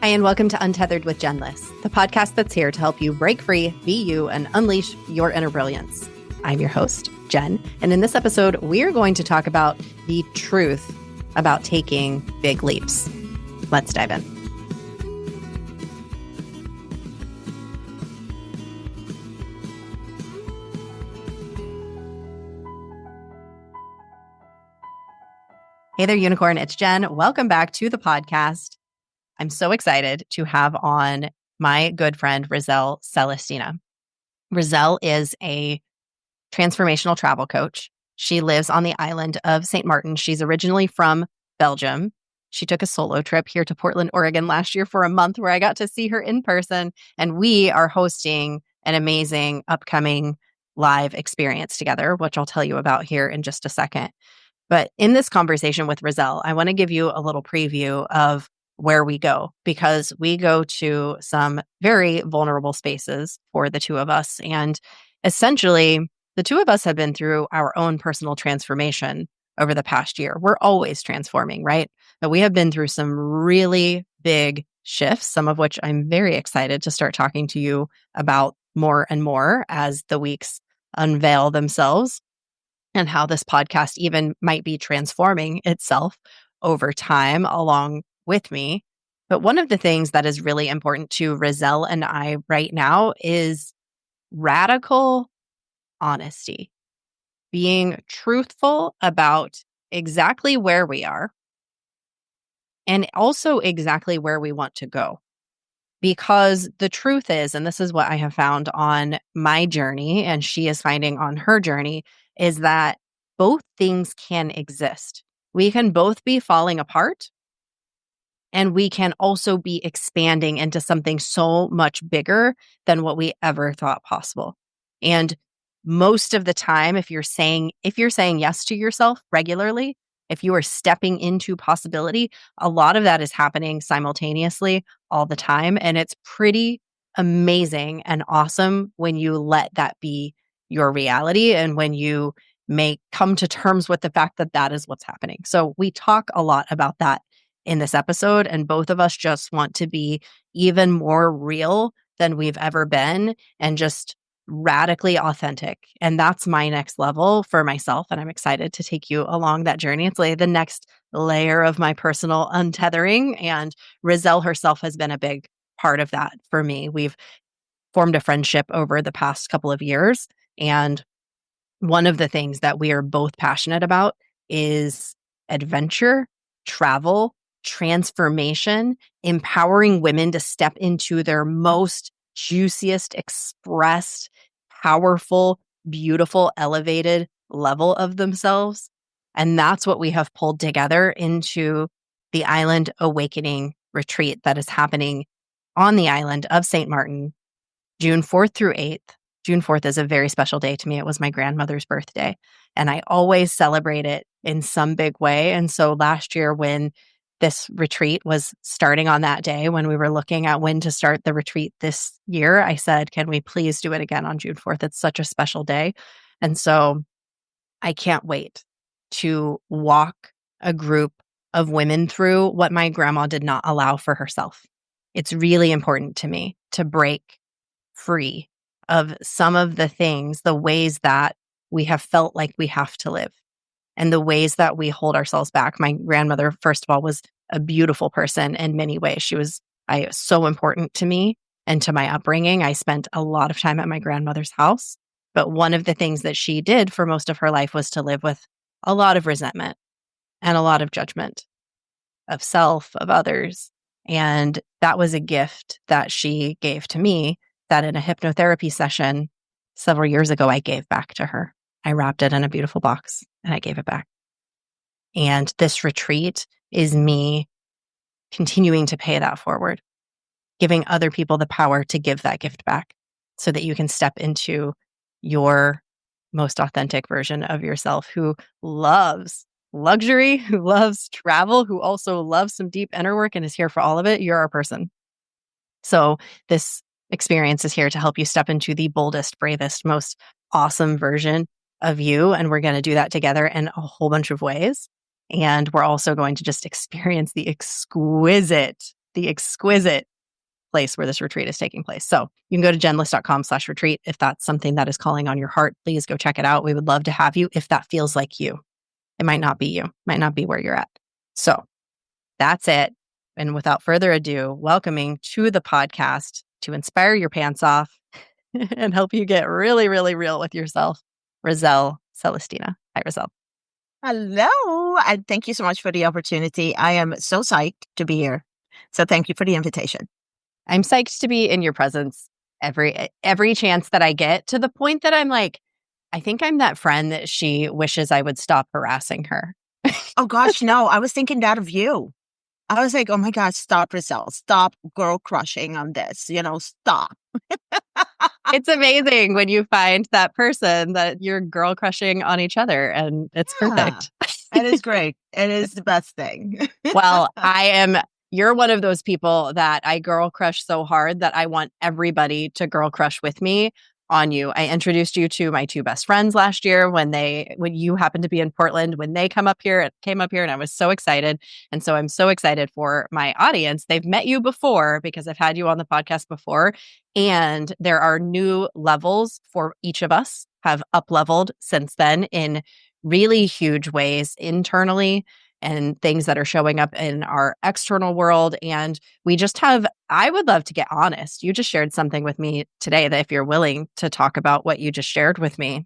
Hi, and welcome to Untethered with Jenless, the podcast that's here to help you break free, be you, and unleash your inner brilliance. I'm your host, Jen, and in this episode, we're going to talk about the truth about taking big leaps. Let's dive in. Hey there, unicorn. It's Jen. Welcome back to the podcast. I'm so excited to have on my good friend, Riselle Celestina. Riselle is a transformational travel coach. She lives on the island of St. Martin. She's originally from Belgium. She took a solo trip here to Portland, Oregon last year for a month where I got to see her in person. And we are hosting an amazing upcoming live experience together, which I'll tell you about here in just a second. But in this conversation with Riselle, I want to give you a little preview of where we go, because we go to some very vulnerable spaces for the two of us. And essentially, the two of us have been through our own personal transformation over the past year. We're always transforming, right? But we have been through some really big shifts, some of which I'm very excited to start talking to you about more and more as the weeks unveil themselves, and how this podcast even might be transforming itself over time along with me. But one of the things that is really important to Riselle and I right now is radical honesty, being truthful about exactly where we are and also exactly where we want to go. Because the truth is, and this is what I have found on my journey, and she is finding on her journey, is that both things can exist. We can both be falling apart, and we can also be expanding into something so much bigger than what we ever thought possible. And most of the time, if you're saying yes to yourself regularly, if you are stepping into possibility, a lot of that is happening simultaneously all the time. And it's pretty amazing and awesome when you let that be your reality and when you may come to terms with the fact that that is what's happening. So we talk a lot about that in this episode, and both of us just want to be even more real than we've ever been and just radically authentic. And that's my next level for myself. And I'm excited to take you along that journey. It's like the next layer of my personal untethering. And Riselle herself has been a big part of that for me. We've formed a friendship over the past couple of years. And one of the things that we are both passionate about is adventure, travel, transformation, empowering women to step into their most juiciest, expressed, powerful, beautiful, elevated level of themselves. And that's what we have pulled together into the Island Awakening retreat that is happening on the island of St. Martin, June 4th through 8th. June 4th is a very special day to me. It was my grandmother's birthday, and I always celebrate it in some big way. And so last year, when this retreat was starting on that day, when we were looking at when to start the retreat this year, I said, can we please do it again on June 4th? It's such a special day. And so I can't wait to walk a group of women through what my grandma did not allow for herself. It's really important to me to break free of some of the things, the ways that we have felt like we have to live and the ways that we hold ourselves back. My grandmother, first of all, was a beautiful person in many ways. She was so important to me and to my upbringing. I spent a lot of time at my grandmother's house. But one of the things that she did for most of her life was to live with a lot of resentment and a lot of judgment of self, of others. And that was a gift that she gave to me that in a hypnotherapy session several years ago, I gave back to her. I wrapped it in a beautiful box and I gave it back. And this retreat is me continuing to pay that forward, giving other people the power to give that gift back so that you can step into your most authentic version of yourself who loves luxury, who loves travel, who also loves some deep inner work and is here for all of it. You're our person. So this experience is here to help you step into the boldest, bravest, most awesome version of you. And we're going to do that together in a whole bunch of ways. And we're also going to just experience the exquisite the exquisite place where this retreat is taking place. So you can go to jenlist.com/retreat. If that's something that is calling on your heart, please go check it out. We would love to have you if that feels like you. It might not be you, might not be where you're at. So that's it. And without further ado, welcoming to the podcast to inspire your pants off and help you get really, really real with yourself, Riselle Celestina. Hi, Riselle. Hello, and thank you so much for the opportunity. I am so psyched to be here. So thank you for the invitation. I'm psyched to be in your presence every chance that I get, to the point that I'm like, I think I'm that friend that she wishes I would stop harassing her. Oh gosh, no, I was thinking that of you. I was like, oh my God, stop, Riselle. Stop girl crushing on this. Stop. It's amazing when you find that person that you're girl crushing on each other, and it's Yeah, perfect. it is great. It is the best thing. Well, you're one of those people that I girl crush so hard that I want everybody to girl crush with me on you. I introduced you to my two best friends last year when you happened to be in Portland, when they came up here, and I was so excited. And so I'm so excited for my audience. They've met you before because I've had you on the podcast before, and there are new levels for each of us have up leveled since then in really huge ways internally, and things that are showing up in our external world. And I would love to get honest. You just shared something with me today that if you're willing to talk about what you just shared with me,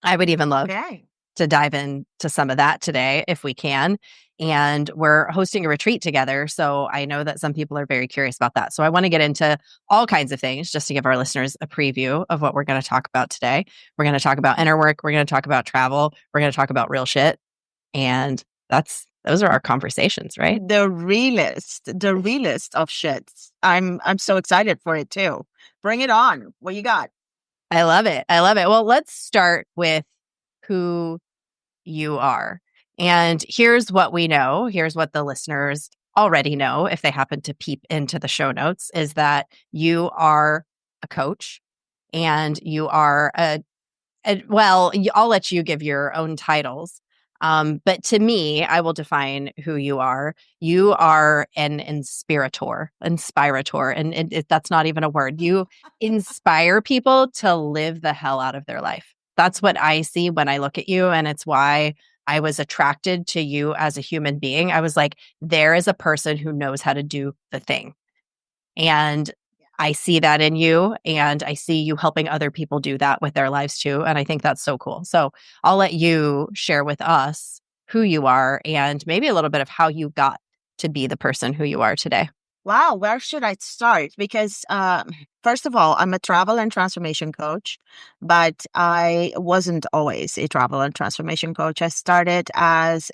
I would even love Okay. to dive into some of that today if we can. And we're hosting a retreat together. So I know that some people are very curious about that. So I want to get into all kinds of things just to give our listeners a preview of what we're going to talk about today. We're going to talk about inner work. We're going to talk about travel. We're going to talk about real shit. And those are our conversations, right? The realest of shits. I'm so excited for it too. Bring it on. What you got? I love it. I love it. Well, let's start with who you are. And here's what we know. Here's what the listeners already know, if they happen to peep into the show notes, is that you are a coach, and you are I'll let you give your own titles. But to me, I will define who you are. You are an inspirator, and that's not even a word. You inspire people to live the hell out of their life. That's what I see when I look at you, and it's why I was attracted to you as a human being. I was like, there is a person who knows how to do the thing. And I see that in you, and I see you helping other people do that with their lives too. And I think that's so cool. So I'll let you share with us who you are and maybe a little bit of how you got to be the person who you are today. Wow, where should I start? Because first of all, I'm a travel and transformation coach, but I wasn't always a travel and transformation coach. I started as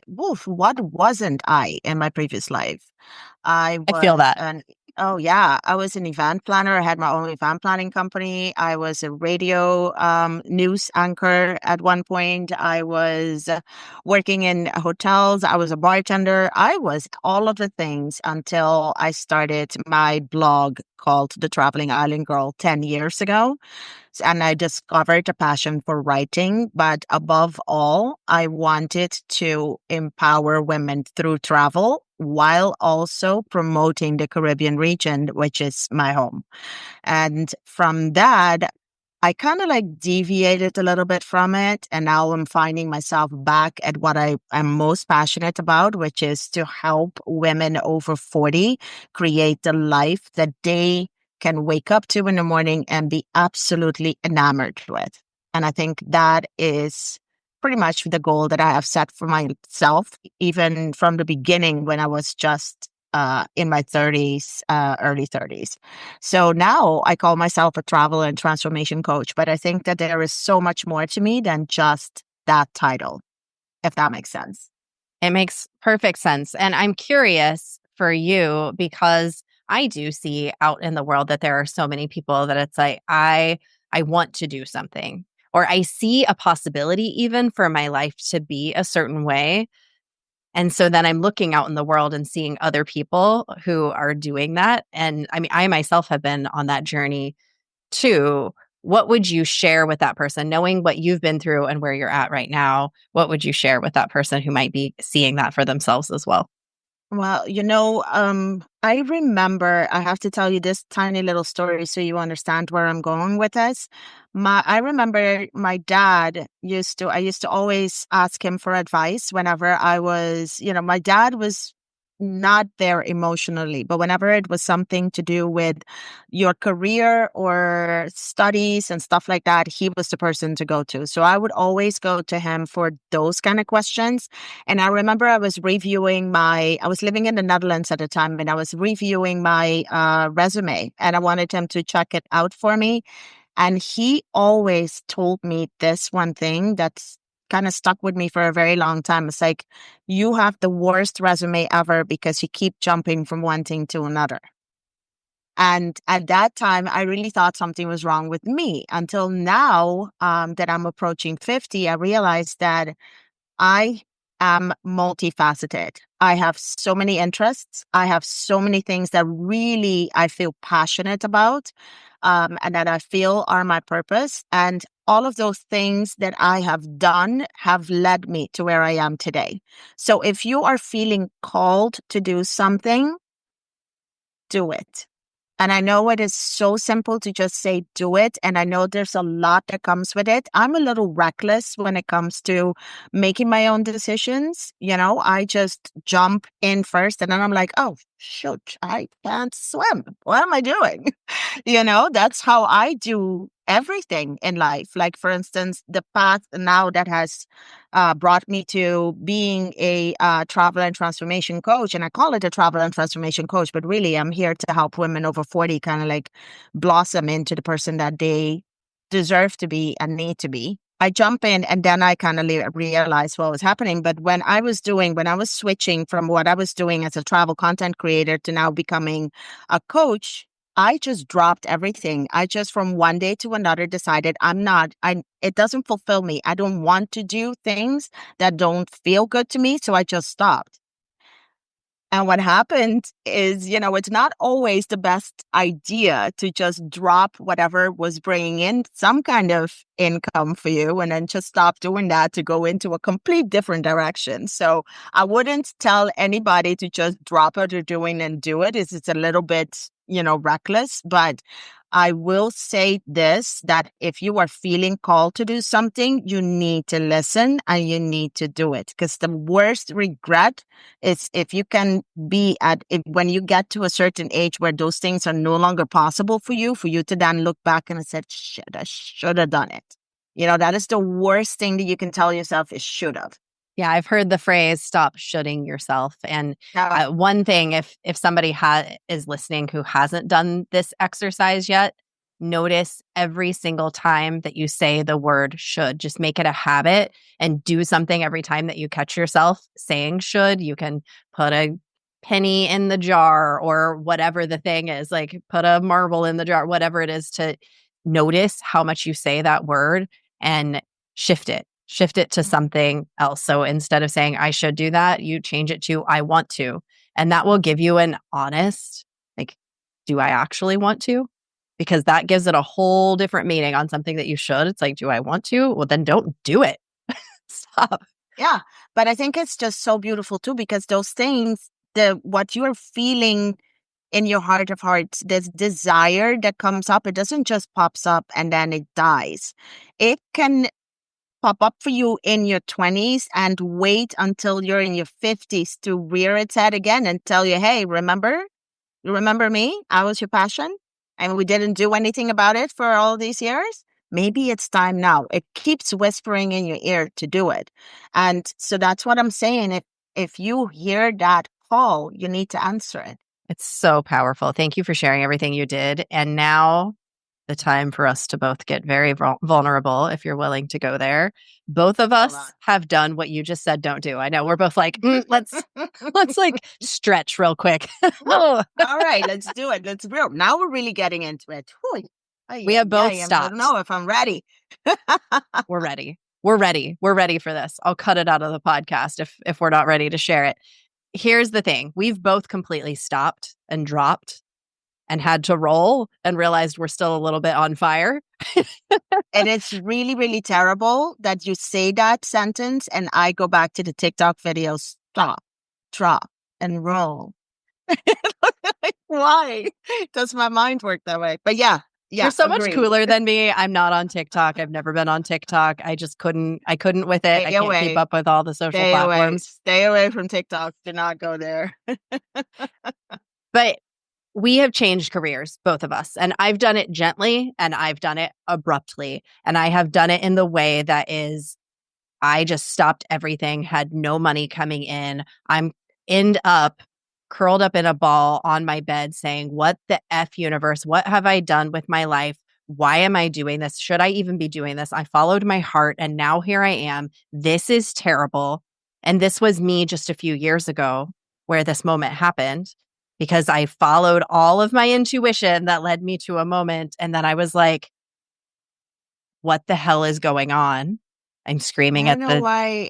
what wasn't I in my previous life? I I feel was that. I was an event planner. I had my own event planning company. I was a radio news anchor at one point. I was working in hotels. I was a bartender. I was all of the things until I started my blog called The Traveling Island Girl 10 years ago. And I discovered a passion for writing. But above all, I wanted to empower women through travel while also promoting the Caribbean region, which is my home. And from that, I kind of like deviated a little bit from it. And now I'm finding myself back at what I am most passionate about, which is to help women over 40 create the life that they can wake up to in the morning and be absolutely enamored with. And I think that is pretty much the goal that I have set for myself, even from the beginning when I was just in my 30s, early 30s. So now I call myself a travel and transformation coach, but I think that there is so much more to me than just that title, if that makes sense. It makes perfect sense. And I'm curious for you because I do see out in the world that there are so many people that it's like, I want to do something, or I see a possibility even for my life to be a certain way. And so then I'm looking out in the world and seeing other people who are doing that. And I mean, I myself have been on that journey too. What would you share with that person, knowing what you've been through and where you're at right now? What would you share with that person who might be seeing that for themselves as well? Well, I remember, I have to tell you this tiny little story so you understand where I'm going with this. I remember my dad I used to always ask him for advice whenever my dad was not there emotionally, but whenever it was something to do with your career or studies and stuff like that, he was the person to go to. So I would always go to him for those kind of questions. And I remember I was living in the Netherlands at the time, and I was reviewing my resume, and I wanted him to check it out for me. And he always told me this one thing that's kind of stuck with me for a very long time. It's like, you have the worst resume ever because you keep jumping from one thing to another. And at that time, I really thought something was wrong with me. Until now, that I'm approaching 50, I realized that I am multifaceted. I have so many interests. I have so many things that really I feel passionate about, and that I feel are my purpose. And all of those things that I have done have led me to where I am today. So if you are feeling called to do something, do it. And I know it is so simple to just say do it. And I know there's a lot that comes with it. I'm a little reckless when it comes to making my own decisions. I just jump in first and then I'm like, oh, shoot, I can't swim. What am I doing? That's how I do everything in life. Like, for instance, the path now that has brought me to being a travel and transformation coach. And I call it a travel and transformation coach, but really I'm here to help women over 40 kind of like blossom into the person that they deserve to be and need to be. I jump in and then I kind of realize what was happening. But when I was switching from what I was doing as a travel content creator to now becoming a coach, I just dropped everything. I just from one day to another decided it doesn't fulfill me. I don't want to do things that don't feel good to me. So I just stopped. And what happened is, it's not always the best idea to just drop whatever was bringing in some kind of income for you and then just stop doing that to go into a complete different direction. So I wouldn't tell anybody to just drop what they're doing and do it. It's a little bit, reckless, but I will say this, that if you are feeling called to do something, you need to listen and you need to do it. Because the worst regret is if you can when you get to a certain age where those things are no longer possible for you to then look back and said, shit, I should have done it. That is the worst thing that you can tell yourself is should have. Yeah, I've heard the phrase "stop shoulding yourself." And one thing, if somebody is listening who hasn't done this exercise yet, notice every single time that you say the word "should." Just make it a habit and do something every time that you catch yourself saying "should." You can put a penny in the jar or whatever the thing is, like put a marble in the jar, whatever it is, to notice how much you say that word and shift it to something else. So instead of saying I should do that, you change it to I want to. And that will give you an honest, like, do I actually want to? Because that gives it a whole different meaning on something that you should. It's like, do I want to? Well, then don't do it. Stop. Yeah. But I think it's just so beautiful too, because those things, what you're feeling in your heart of hearts, this desire that comes up, it doesn't just pops up and then it dies. It can pop up for you in your 20s and wait until you're in your 50s to rear its head again and tell you, hey, you remember me? I was your passion and we didn't do anything about it for all these years. Maybe it's time now. It keeps whispering in your ear to do it. And so that's what I'm saying. If you hear that call, you need to answer it. It's so powerful. Thank you for sharing everything you did. And now the time for us to both get very vulnerable, if you're willing to go there. Both of us have done what you just said don't do. I know we're both like, let's like stretch real quick. All right, let's do it. Now we're really getting into it. We have both stopped. I don't know if I'm ready. We're ready. We're ready. We're ready for this. I'll cut it out of the podcast if we're not ready to share it. Here's the thing. We've both completely stopped and dropped and had to roll and realized we're still a little bit on fire. And it's really, really terrible that you say that sentence and I go back to the TikTok videos. Stop, drop, and roll. Like, why does my mind work that way? But yeah, You're yeah, so much agree. cooler than me. I'm not on TikTok. I've never been on TikTok. I just couldn't with it. I Stay can't keep away. up with all the social Stay away. platforms. Stay away from TikTok. Do not go there. But we have changed careers, both of us. And I've done it gently and I've done it abruptly. And I have done it in the way that is, I just stopped everything, had no money coming in. I'm end up curled up in a ball on my bed saying, what the F universe? What have I done with my life? Why am I doing this? Should I even be doing this? I followed my heart and now here I am. This is terrible. And this was me just a few years ago where this moment happened because I followed all of my intuition that led me to a moment. And then I was like, what the hell is going on? I'm screaming at the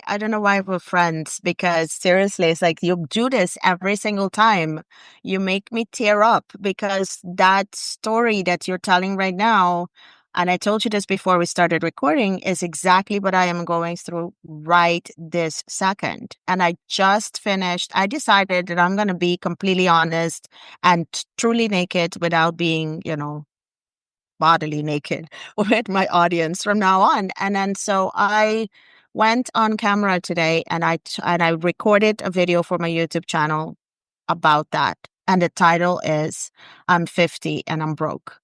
I don't know why we're friends, because seriously, it's like you do this every single time. You make me tear up because that story that you're telling right now, and I told you this before we started recording, is exactly what I am going through right this second. And I just finished, I decided that I'm going to be completely honest and truly naked without being, bodily naked with my audience from now on. And then so I went on camera today and I recorded a video for my YouTube channel about that. And the title is I'm 50 and I'm broke.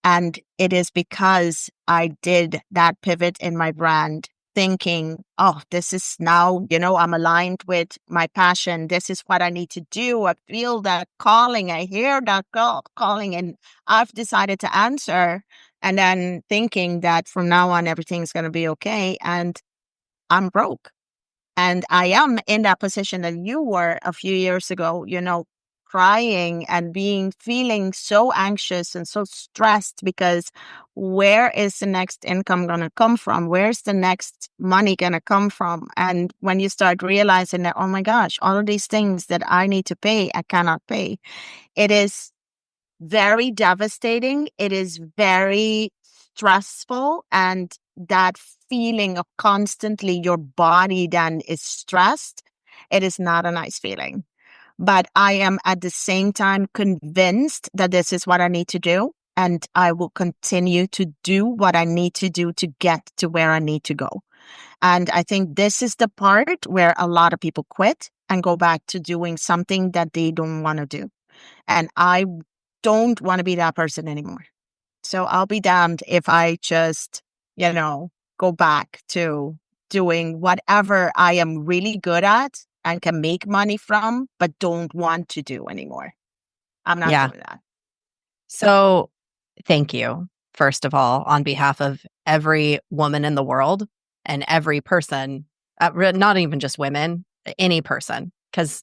And it is because I did that pivot in my brand, thinking, oh, this is now, I'm aligned with my passion. This is what I need to do. I feel that calling. I hear that calling, and I've decided to answer. And then thinking that from now on, everything's going to be okay. And I'm broke. And I am in that position that you were a few years ago, crying and feeling so anxious and so stressed because where is the next income going to come from? Where's the next money going to come from? And when you start realizing that, oh my gosh, all of these things that I need to pay, I cannot pay, it is very devastating. It is very stressful. And that feeling of constantly your body then is stressed, it is not a nice feeling. But I am at the same time convinced that this is what I need to do. And I will continue to do what I need to do to get to where I need to go. And I think this is the part where a lot of people quit and go back to doing something that they don't want to do. And I don't want to be that person anymore. So I'll be damned if I just, go back to doing whatever I am really good at and can make money from, but don't want to do anymore. I'm not yeah. doing that. So thank you, first of all, on behalf of every woman in the world and every person, not even just women, any person, because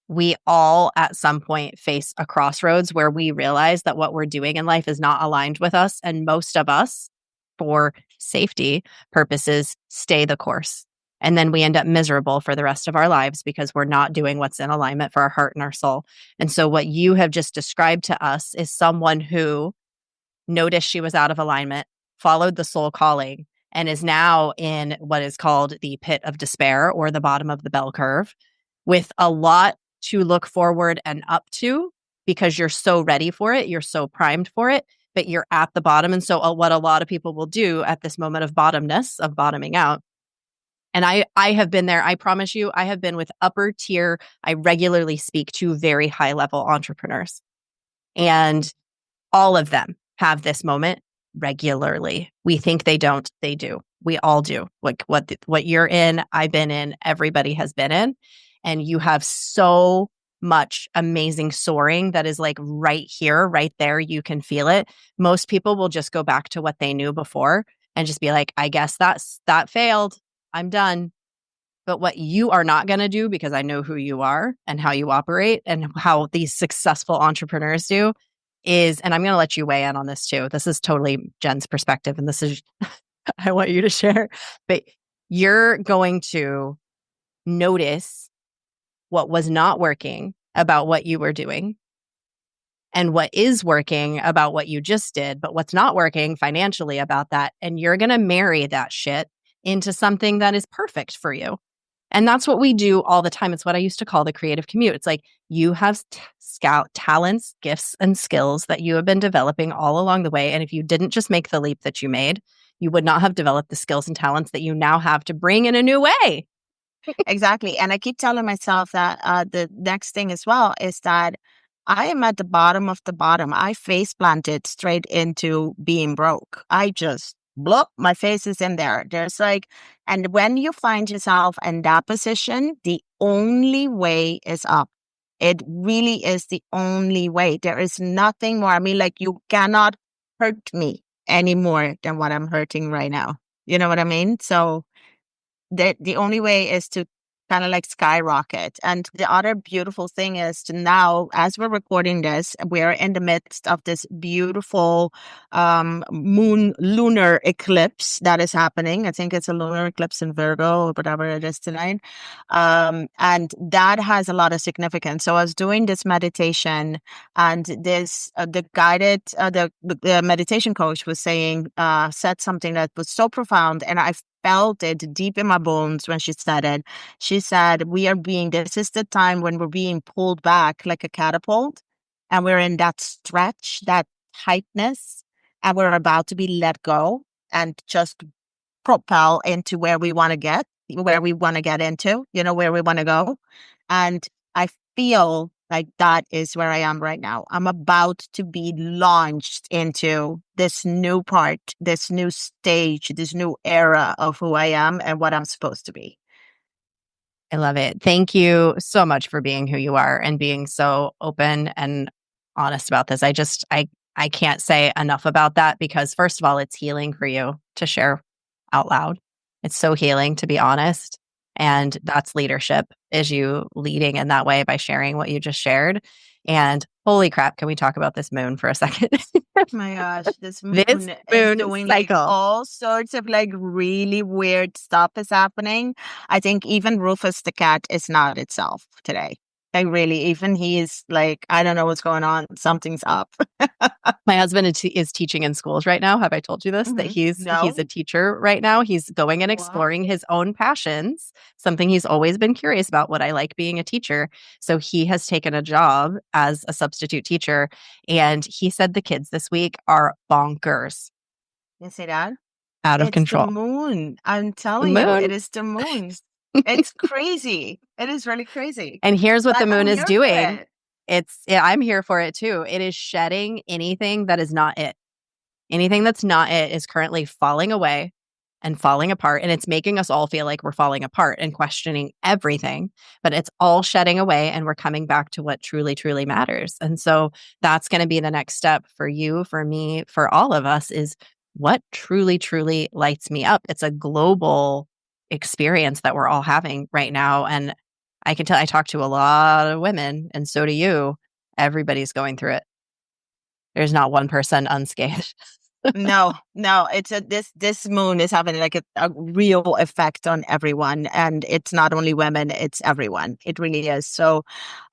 we all at some point face a crossroads where we realize that what we're doing in life is not aligned with us. And most of us, for safety purposes, stay the course. And then we end up miserable for the rest of our lives because we're not doing what's in alignment for our heart and our soul. And so, what you have just described to us is someone who noticed she was out of alignment, followed the soul calling, and is now in what is called the pit of despair or the bottom of the bell curve with a lot to look forward and up to because you're so ready for it. You're so primed for it, but you're at the bottom. And so, what a lot of people will do at this moment of bottomness, of bottoming out, and I have been there. I promise you, I have been with upper tier. I regularly speak to very high level entrepreneurs, and all of them have this moment regularly. We think they don't, they do. We all do. Like what you're in, I've been in, everybody has been in, and you have so much amazing soaring that is like right here, right there. You can feel it. Most people will just go back to what they knew before and just be like, I guess that failed. I'm done. But what you are not going to do, because I know who you are and how you operate and how these successful entrepreneurs do, is, and I'm going to let you weigh in on this too. This is totally Jen's perspective, and this is, I want you to share, but you're going to notice what was not working about what you were doing and what is working about what you just did, but what's not working financially about that. And you're going to marry that shit into something that is perfect for you. And that's what we do all the time. It's what I used to call the creative commute. It's like you have scout talents, gifts, and skills that you have been developing all along the way. And if you didn't just make the leap that you made, you would not have developed the skills and talents that you now have to bring in a new way. Exactly. And I keep telling myself that the next thing as well is that I am at the bottom of the bottom. I face planted straight into being broke. I just bloop, my face is in there. There's like, and when you find yourself in that position, the only way is up. It really is the only way. There is nothing more. I mean, like, you cannot hurt me any more than what I'm hurting right now. You know what I mean? So the only way is to kind of like skyrocket. And the other beautiful thing is to now, as we're recording this, we're in the midst of this beautiful moon lunar eclipse that is happening. I think it's a lunar eclipse in Virgo or whatever it is tonight. And that has a lot of significance. So I was doing this meditation, and this the guided the meditation coach was saying said something that was so profound, and I felt it deep in my bones when she said it. She said, this is the time when we're being pulled back like a catapult, and we're in that stretch, that tightness, and we're about to be let go and just propel into where we want to get, where we want to get into, where we want to go. And I feel like that is where I am right now. I'm about to be launched into this new part, this new stage, this new era of who I am and what I'm supposed to be. I love it. Thank you so much for being who you are and being so open and honest about this. I can't say enough about that because first of all, it's healing for you to share out loud. It's so healing to be honest. And that's leadership, is you leading in that way by sharing what you just shared. And holy crap, can we talk about this moon for a second? Oh my gosh, this This moon is moon doing like cycle. all sorts of like really weird stuff is happening. I think even Rufus the cat is not itself today. Like really, even he's like, I don't know what's going on. Something's up. My husband is teaching in schools right now. Have I told you this? That he's a No. teacher right now. He's going and Wow. exploring his own passions, something he's always been curious about, what I like being a teacher. So he has taken a job as a substitute teacher. And he said the kids this week are bonkers, You see that? out of It's the control. moon. I'm The telling you, it moon. is the moon. It's crazy. It is really crazy. And here's what the But moon I'm is here for doing. it. I'm here for it too. It is shedding anything that is not it. Anything that's not it is currently falling away and falling apart. And it's making us all feel like we're falling apart and questioning everything, but it's all shedding away and we're coming back to what truly, truly matters. And so that's going to be the next step for you, for me, for all of us, is what truly, truly lights me up. It's a global experience that we're all having right now. And I can tell, I talk to a lot of women, and so do you. Everybody's going through it. There's not one person unscathed. No, it's this moon is having like a real effect on everyone, and it's not only women, it's everyone. It really is. So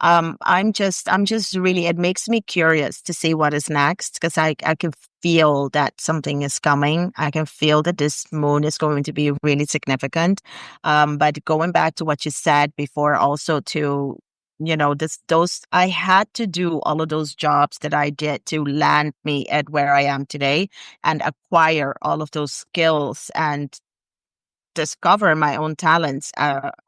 I'm just really, it makes me curious to see what is next, because I can feel that something is coming. I can feel that this moon is going to be really significant. But going back to what you said before, also to those, I had to do all of those jobs that I did to land me at where I am today and acquire all of those skills and discover my own talents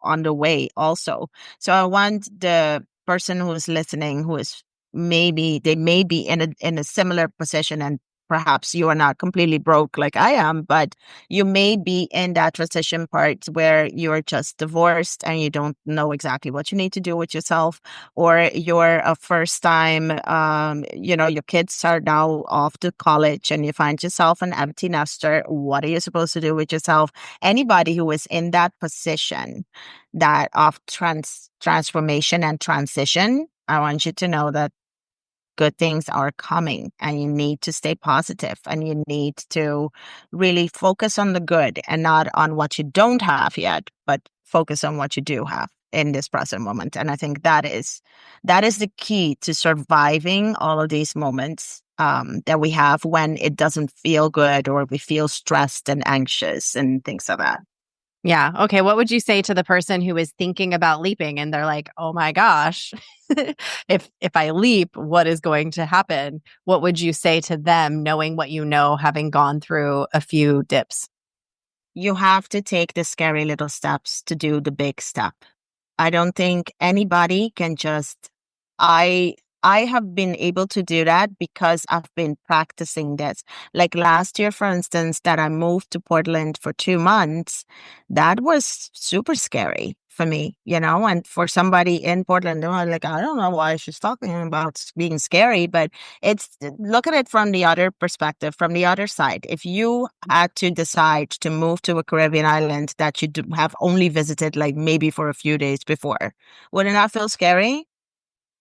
on the way also. So I want the person who is listening, who is they may be in a similar position, and perhaps you are not completely broke like I am, but you may be in that transition part where you're just divorced and you don't know exactly what you need to do with yourself, or you're a first time, your kids are now off to college and you find yourself an empty nester. What are you supposed to do with yourself? Anybody who is in that position, that of transformation and transition, I want you to know that good things are coming, and you need to stay positive, and you need to really focus on the good and not on what you don't have yet, but focus on what you do have in this present moment. And I think that is the key to surviving all of these moments that we have when it doesn't feel good, or we feel stressed and anxious and things like that. Yeah. Okay. What would you say to the person who is thinking about leaping and they're like, "Oh my gosh, if I leap, what is going to happen?" What would you say to them knowing what you know, having gone through a few dips? You have to take the scary little steps to do the big step. I don't think anybody can just I I have been able to do that because I've been practicing this. Like last year, for instance, that I moved to Portland for 2 months, that was super scary for me, and for somebody in Portland, they were like, I don't know why she's talking about being scary, but look at it from the other perspective, from the other side. If you had to decide to move to a Caribbean island that you have only visited like maybe for a few days before, wouldn't that feel scary?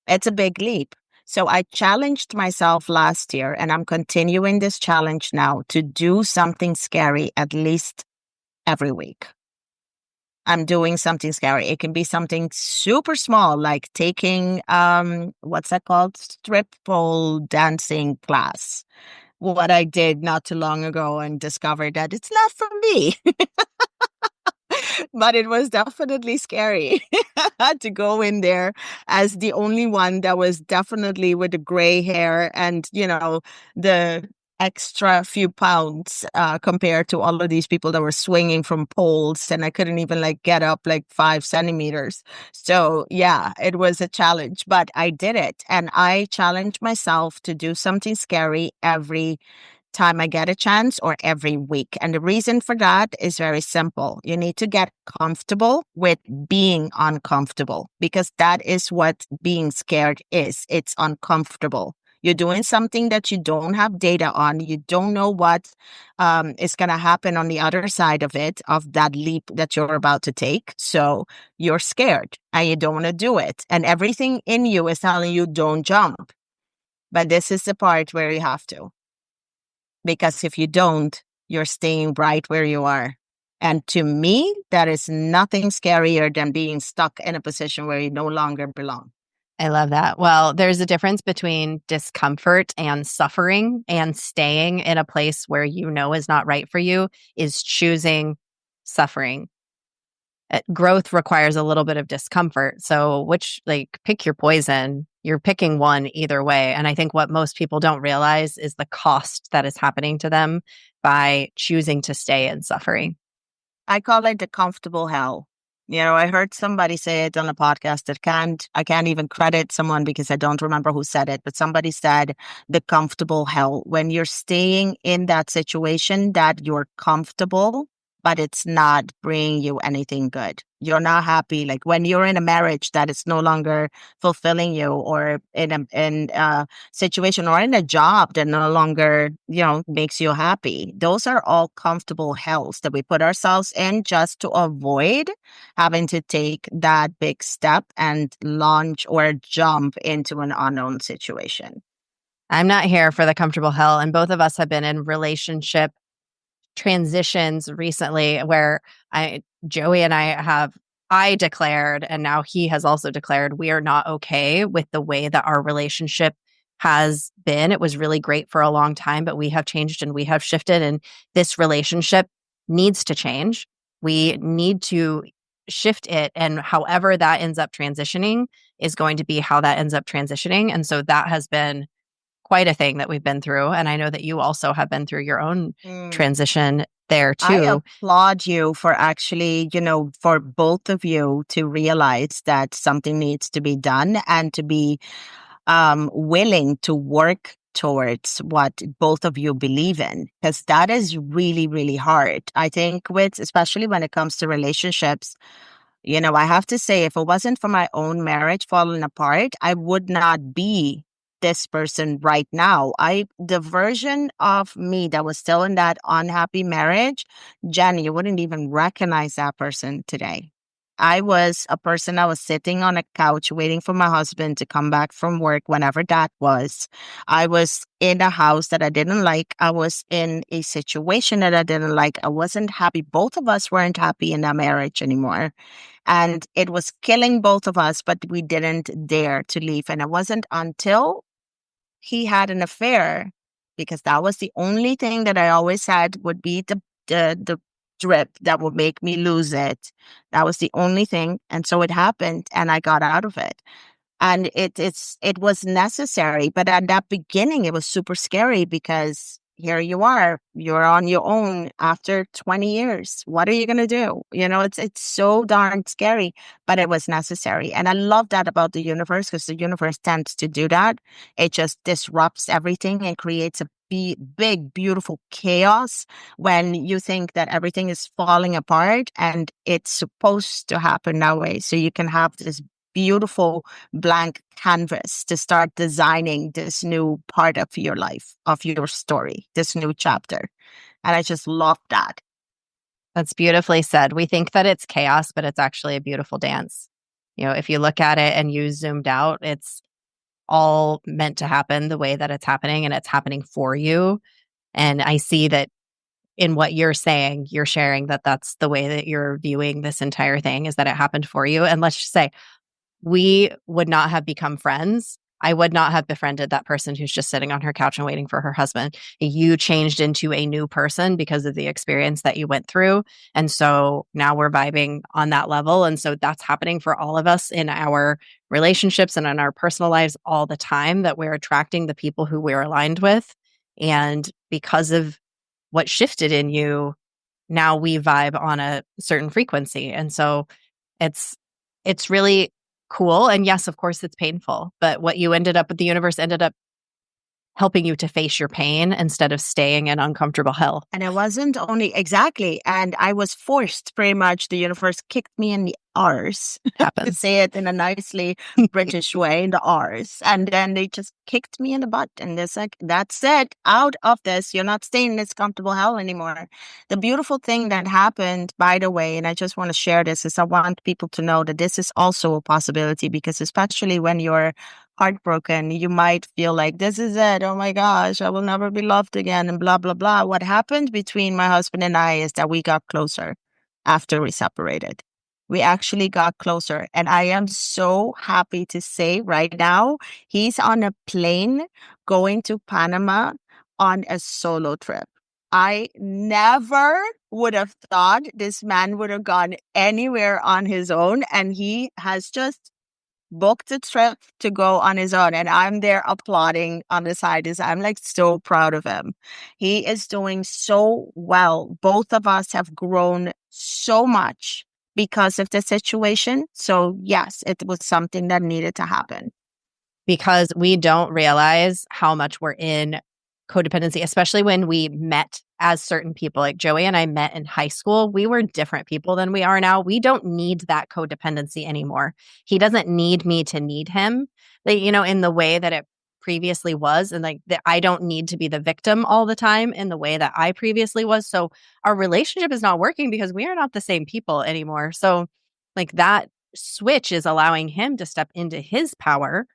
It's a big leap. So I challenged myself last year, and I'm continuing this challenge now to do something scary at least every week. I'm doing something scary. It can be something super small, like taking what's that called? Strip pole dancing class. What I did not too long ago and discovered that it's not for me. But it was definitely scary. I had to go in there as the only one that was definitely with the gray hair and, the extra few pounds compared to all of these people that were swinging from poles. And I couldn't even like get up like 5 centimeters. So yeah, it was a challenge, but I did it. And I challenged myself to do something scary every time I get a chance or every week. And the reason for that is very simple. You need to get comfortable with being uncomfortable because that is what being scared is. It's uncomfortable. You're doing something that you don't have data on. You don't know what is going to happen on the other side of it, of that leap that you're about to take. So you're scared and you don't want to do it. And everything in you is telling you don't jump. But this is the part where you have to. Because if you don't, you're staying right where you are. And to me, that is nothing scarier than being stuck in a position where you no longer belong. I love that. Well, there's a difference between discomfort and suffering, and staying in a place where you know is not right for you is choosing suffering. Growth requires a little bit of discomfort. So, pick your poison. You're picking one either way. And I think what most people don't realize is the cost that is happening to them by choosing to stay in suffering. I call it the comfortable hell. I heard somebody say it on a podcast that I can't even credit someone because I don't remember who said it, but somebody said the comfortable hell. When you're staying in that situation that you're comfortable, but it's not bringing you anything good. You're not happy. Like when you're in a marriage that is no longer fulfilling you, or in a situation or in a job that no longer, makes you happy. Those are all comfortable hells that we put ourselves in just to avoid having to take that big step and launch or jump into an unknown situation. I'm not here for the comfortable hell. And both of us have been in relationship transitions recently where Joey and I declared, and now he has also declared, we are not okay with the way that our relationship has been. It was really great for a long time, but we have changed and we have shifted, and this relationship needs to change. We need to shift it. And however that ends up transitioning is going to be how that ends up transitioning. And so that has been quite a thing that we've been through. And I know that you also have been through your own transition there I too. applaud you for actually, for both of you to realize that something needs to be done and to be willing to work towards what both of you believe in, because that is really, really hard. I think especially when it comes to relationships, I have to say, if it wasn't for my own marriage falling apart, I would not be this person right now. The version of me that was still in that unhappy marriage, Jenny, you wouldn't even recognize that person today. I was a person that was sitting on a couch waiting for my husband to come back from work, whenever that was. I was in a house that I didn't like. I was in a situation that I didn't like. I wasn't happy. Both of us weren't happy in that marriage anymore. And it was killing both of us, but we didn't dare to leave. And it wasn't until he had an affair, because that was the only thing that I always had would be the strip that would make me lose it. That was the only thing. And so it happened and I got out of it. And it was necessary. But at that beginning, it was super scary because here you are, you're on your own after 20 years. What are you going to do? It's so darn scary, but it was necessary. And I love that about the universe because the universe tends to do that. It just disrupts everything and creates a big, beautiful chaos when you think that everything is falling apart, and it's supposed to happen that way. So you can have this beautiful blank canvas to start designing this new part of your life, of your story, this new chapter. And I just love that. That's beautifully said. We think that it's chaos, but it's actually a beautiful dance. If you look at it and you zoomed out, it's all meant to happen the way that it's happening, and it's happening for you. And I see that in what you're saying, you're sharing that that's the way that you're viewing this entire thing, is that it happened for you. And let's just say, we would not have become friends. I would not have befriended that person who's just sitting on her couch and waiting for her husband. You changed into a new person because of the experience that you went through. And so now we're vibing on that level. And so that's happening for all of us in our relationships and in our personal lives all the time, that we're attracting the people who we're aligned with. And because of what shifted in you, now we vibe on a certain frequency. And so it's really cool. And yes, of course, it's painful. But what you ended up with, the universe ended up helping you to face your pain instead of staying in uncomfortable hell. And it wasn't only exactly, and I was forced pretty much. The universe kicked me in the arse, to say it in a nicely British way, in the arse. And then they just kicked me in the butt. And they're like, that's it, out of this. You're not staying in this comfortable hell anymore. The beautiful thing that happened, by the way, and I just want to share this, is I want people to know that this is also a possibility, because especially when you're heartbroken, you might feel like, this is it. Oh my gosh, I will never be loved again, and blah, blah, blah. What happened between my husband and I is that we got closer after we separated. We actually got closer. And I am so happy to say right now, he's on a plane going to Panama on a solo trip. I never would have thought this man would have gone anywhere on his own. And he has just booked a trip to go on his own, and I'm there applauding on the side. I'm like so proud of him. He is doing so well. Both of us have grown so much because of the situation. So yes, it was something that needed to happen. Because we don't realize how much we're in codependency, especially when we met as certain people. Like Joey and I met in high school. We were different people than we are now. We don't need that codependency anymore. He doesn't need me to need him, in the way that it previously was. And I don't need to be the victim all the time in the way that I previously was. So our relationship is not working because we are not the same people anymore. So that switch is allowing him to step into his power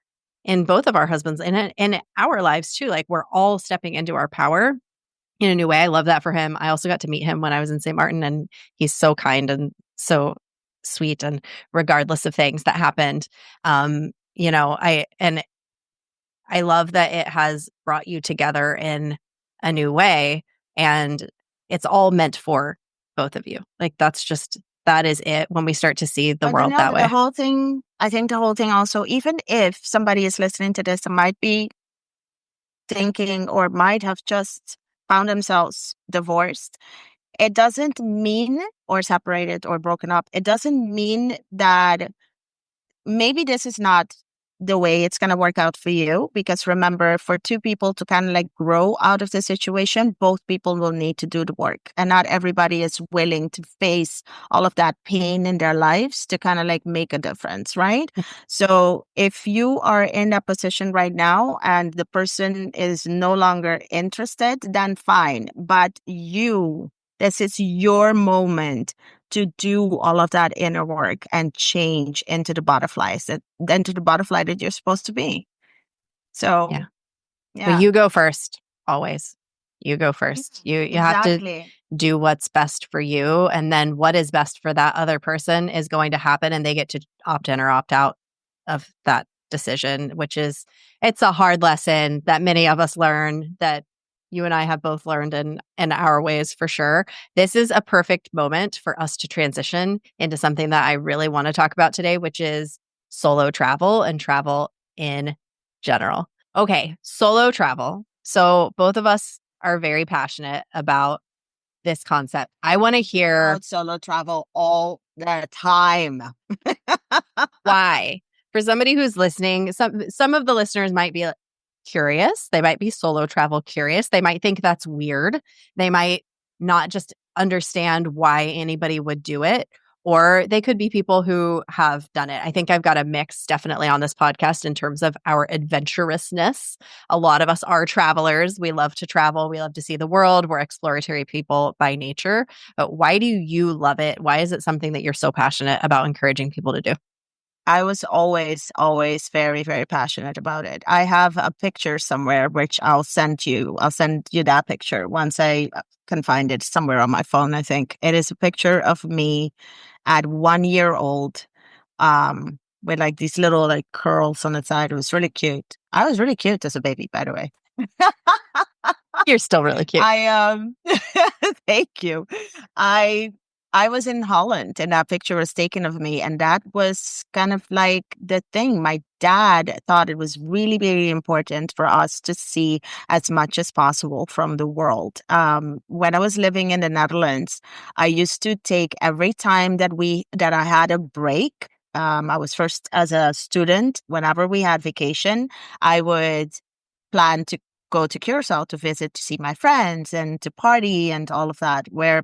in both of our husbands and in our lives too. We're all stepping into our power in a new way. I love that for him. I also got to meet him when I was in St. Martin, and he's so kind and so sweet. And regardless of things that happened, I love that it has brought you together in a new way, and it's all meant for both of you. That is it when we start to see the world that way. The whole thing, I think the whole thing also, even if somebody is listening to this and might be thinking or might have just found themselves divorced, it doesn't mean, or separated or broken up, it doesn't mean that maybe this is not the way it's going to work out for you. Because remember, for two people to kind of grow out of the situation, both people will need to do the work. And not everybody is willing to face all of that pain in their lives to kind of make a difference, right? So if you are in that position right now and the person is no longer interested, then fine. But this is your moment to do all of that inner work and change into the butterfly that you're supposed to be. So, yeah. But you go first, always. You go first. You exactly. have to do what's best for you. And then what is best for that other person is going to happen, and they get to opt in or opt out of that decision, it's a hard lesson that many of us learn, that you and I have both learned in our ways for sure. This is a perfect moment for us to transition into something that I really want to talk about today, which is solo travel and travel in general. Okay, solo travel. So both of us are very passionate about this concept. I want to hear About solo travel all the time. why. For somebody who's listening, some of the listeners might be curious. They might be solo travel curious. They might think that's weird. They might not just understand why anybody would do it. Or they could be people who have done it. I think I've got a mix definitely on this podcast in terms of our adventurousness. A lot of us are travelers. We love to travel. We love to see the world. We're exploratory people by nature. But why do you love it? Why is it something that you're so passionate about encouraging people to do? I was always, always very, very passionate about it. I have a picture somewhere which I'll send you. I'll send you that picture once I can find it somewhere on my phone, I think. It is a picture of me at 1 year old, with like these little like curls on the side. It was really cute. I was really cute as a baby, by the way. You're still really cute. Thank you. I I was in Holland and that picture was taken of me, and that was kind of like the thing. My dad thought it was really, really important for us to see as much as possible from the world. When I was living in the Netherlands, I used to take every time that I had a break. I was first as a student. Whenever we had vacation, I would plan to go to Curacao to visit, to see my friends and to party and all of that. Well,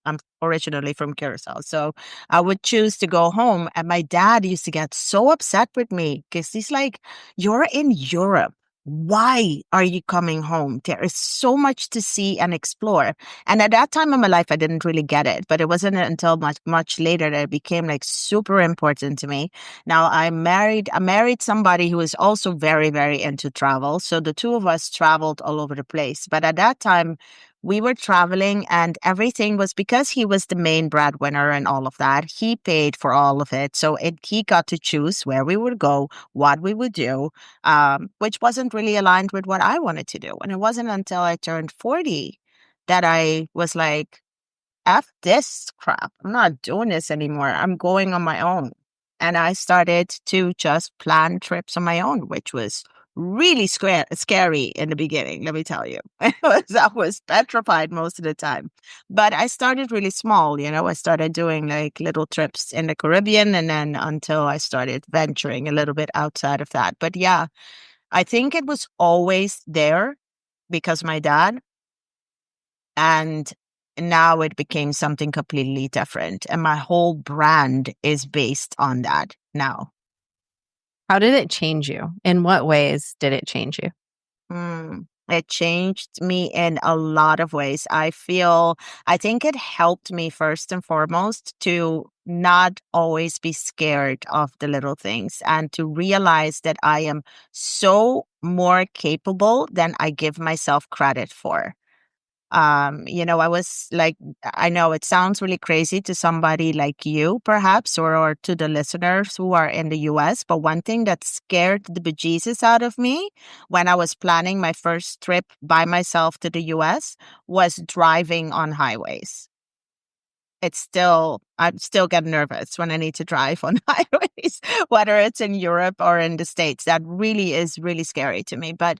I'm originally from Curacao. So I would choose to go home. And my dad used to get so upset with me because he's like, "You're in Europe. Why are you coming home? There is so much to see and explore." And at that time in my life, I didn't really get it. But it wasn't until much, much later that it became like super important to me. Now I married somebody who is also very, very into travel. So the two of us traveled all over the place. But at that time, we were traveling and everything was because he was the main breadwinner and all of that. He paid for all of it. So he got to choose where we would go, what we would do, which wasn't really aligned with what I wanted to do. And it wasn't until I turned 40 that I was like, F this crap. I'm not doing this anymore. I'm going on my own. And I started to just plan trips on my own, which was really scary in the beginning, let me tell you. I was petrified most of the time. But I started really small, I started doing like little trips in the Caribbean and then until I started venturing a little bit outside of that. But yeah, I think it was always there because my dad. And now it became something completely different. And my whole brand is based on that now. How did it change you? In what ways did it change you? It changed me in a lot of ways. I think it helped me first and foremost to not always be scared of the little things and to realize that I am so more capable than I give myself credit for. I was like, I know it sounds really crazy to somebody like you, perhaps, or to the listeners who are in the US, but one thing that scared the bejesus out of me when I was planning my first trip by myself to the US was driving on highways. I still get nervous when I need to drive on highways, whether it's in Europe or in the States. That really is really scary to me. But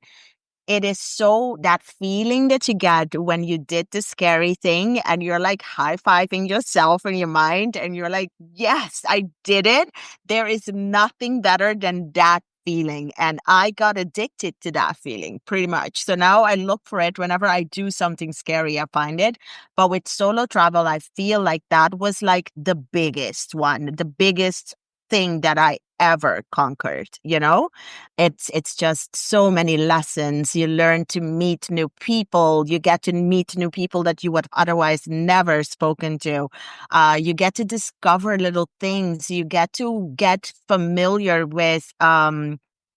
it is so that feeling that you get when you did the scary thing and you're like high-fiving yourself in your mind and you're like, yes, I did it. There is nothing better than that feeling. And I got addicted to that feeling pretty much. So now I look for it whenever I do something scary, I find it. But with solo travel, I feel like that was like the biggest one, the biggest thing that I ever conquered. It's just so many lessons. You learn to meet new people. You get to meet new people that you would otherwise never spoken to. You get to discover little things. You get to get familiar with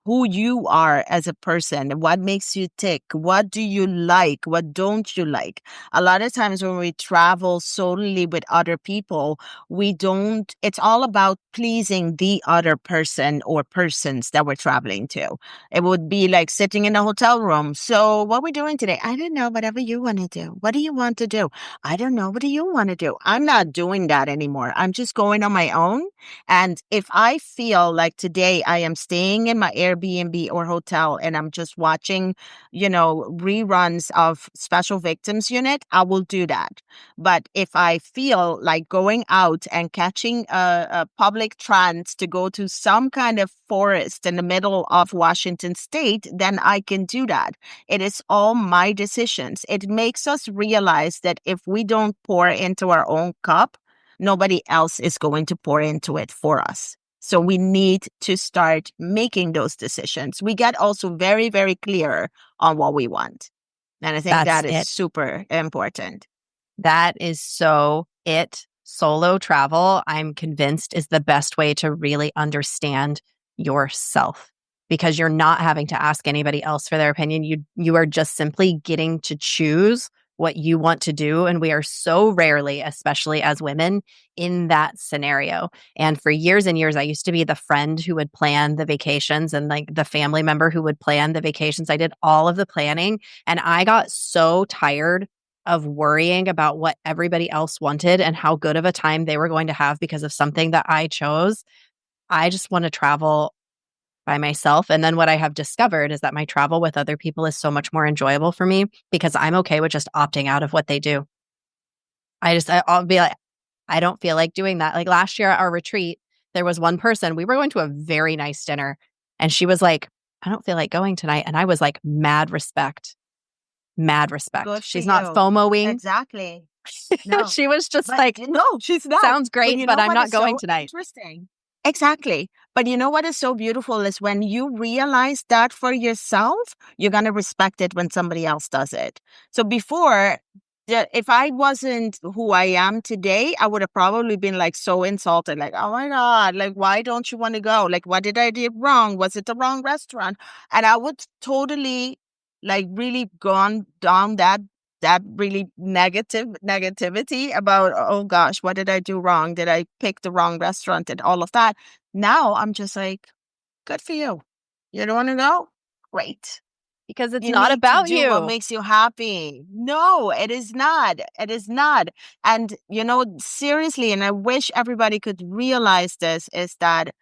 who you are as a person, what makes you tick, what do you like, what don't you like. A lot of times when we travel solely with other people, we don't, it's all about pleasing the other person or persons that we're traveling to. It would be like sitting in a hotel room. So what we doing today? I don't know, whatever you want to do. What do you want to do? I don't know. What do you want to do? I'm not doing that anymore. I'm just going on my own. And if I feel like today I am staying in my Airbnb or hotel and I'm just watching, reruns of Special Victims Unit, I will do that. But if I feel like going out and catching a public trans to go to some kind of forest in the middle of Washington State, then I can do that. It is all my decisions. It makes us realize that if we don't pour into our own cup, nobody else is going to pour into it for us. So we need to start making those decisions. We get also very, very clear on what we want. And I think That's that is it. super important. That is so it. Solo travel, I'm convinced, is the best way to really understand yourself because you're not having to ask anybody else for their opinion. You are just simply getting to choose what you want to do. And we are so rarely, especially as women, in that scenario. And for years and years, I used to be the friend who would plan the vacations and like the family member who would plan the vacations. I did all of the planning and I got so tired of worrying about what everybody else wanted and how good of a time they were going to have because of something that I chose. I just want to travel by myself. And then what I have discovered is that my travel with other people is so much more enjoyable for me because I'm okay with just opting out of what they do. I'll be like, I don't feel like doing that. Like last year at our retreat, there was one person, we were going to a very nice dinner, and she was like, I don't feel like going tonight. And I was like, mad respect. Mad respect. Good for She's not you. FOMOing. Exactly. No, She was just but like, no, she's not. sounds But great, you but know I'm what not is going so tonight. interesting? Exactly. But you know what is so beautiful is when you realize that for yourself, you're going to respect it when somebody else does it. So before, if I wasn't who I am today, I would have probably been like so insulted, like, oh my God, like, why don't you want to go? Like, what did I do wrong? Was it the wrong restaurant? And I would totally like really gone down that really negativity about, oh gosh, what did I do wrong? Did I pick the wrong restaurant and all of that? Now I'm just like, good for you. You don't want to go? Great. Because it's You not need to about do what you. makes you happy. No, it is not. It is not. And, seriously, and I wish everybody could realize this, is that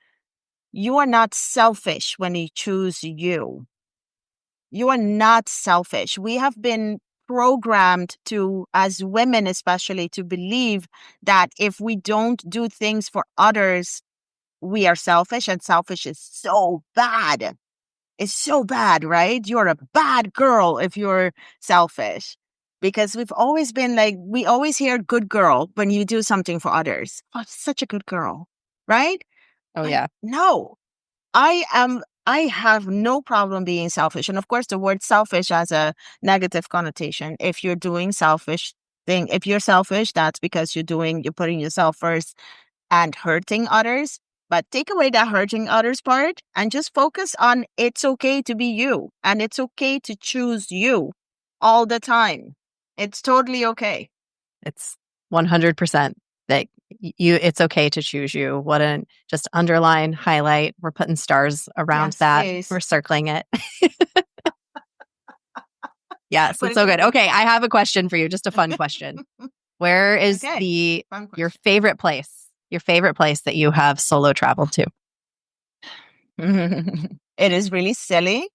you are not selfish when you choose you. You are not selfish. We have been programmed to, as women especially, to believe that if we don't do things for others, we are selfish, and selfish is so bad. It's so bad, right? You're a bad girl if you're selfish. Because we've always been like, we always hear good girl when you do something for others. Oh, such a good girl, right? Oh, But yeah. no, I have no problem being selfish. And of course, the word selfish has a negative connotation. If you're doing selfish thing, if you're selfish, that's because you're putting yourself first and hurting others. But take away that hurting others part and just focus on it's okay to be you and it's okay to choose you all the time. It's totally okay. It's 100% that it's okay to choose you. What a just underline, highlight. We're putting stars around Yes, that. please. We're circling it. Yes, Put it's it so in good. big Okay, I font. have a question for you, just a fun question. Where is Okay. the Fun your question. favorite place? Your favorite place that you have solo traveled to? It is really silly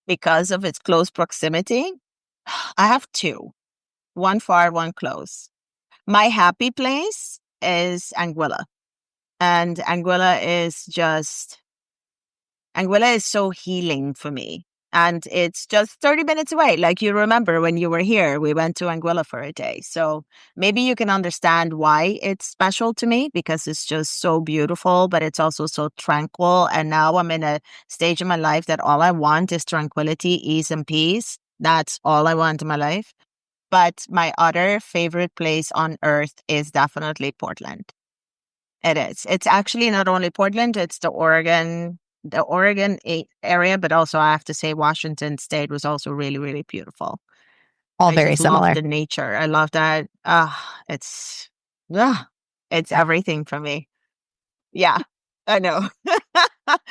because of its close proximity. I have two, one far, one close. My happy place is Anguilla. And Anguilla is so healing for me. And it's just 30 minutes away. Like you remember when you were here, we went to Anguilla for a day. So maybe you can understand why it's special to me because it's just so beautiful, but it's also so tranquil. And now I'm in a stage in my life that all I want is tranquility, ease, and peace. That's all I want in my life. But my other favorite place on earth is definitely Portland. It is. It's actually not only Portland, it's the Oregon the Oregon area, but also I have to say Washington State was also really, really beautiful. All I very just love similar. the nature. I love that. It's ah, it's everything for me. Yeah, I know.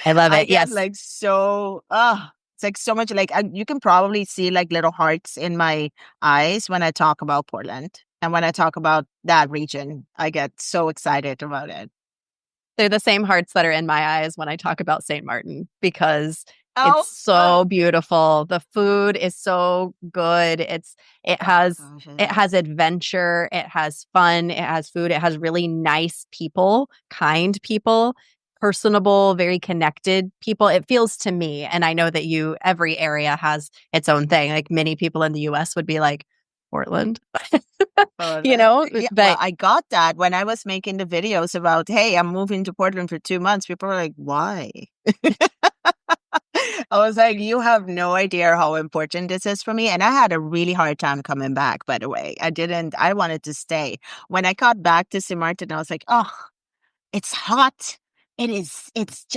I love I it. get Yes. like so, it's like so much like you can probably see like little hearts in my eyes when I talk about Portland. And when I talk about that region, I get so excited about it. They're the same hearts that are in my eyes when I talk about St. Martin because it's Oh, so beautiful. The food is so good. It oh has gosh, it has adventure, it has fun, it has food, it has really nice people, kind people, personable, very connected people. It feels to me, and I know that every area has its own thing. Like many people in the US would be like, Portland, you Portland. know, Yeah, well, but I got that when I was making the videos about, hey, I'm moving to Portland for 2 months. People were like, why? I was like, you have no idea how important this is for me. And I had a really hard time coming back, by the way. I wanted to stay. When I got back to St. Martin, I was like, oh, it's hot. It's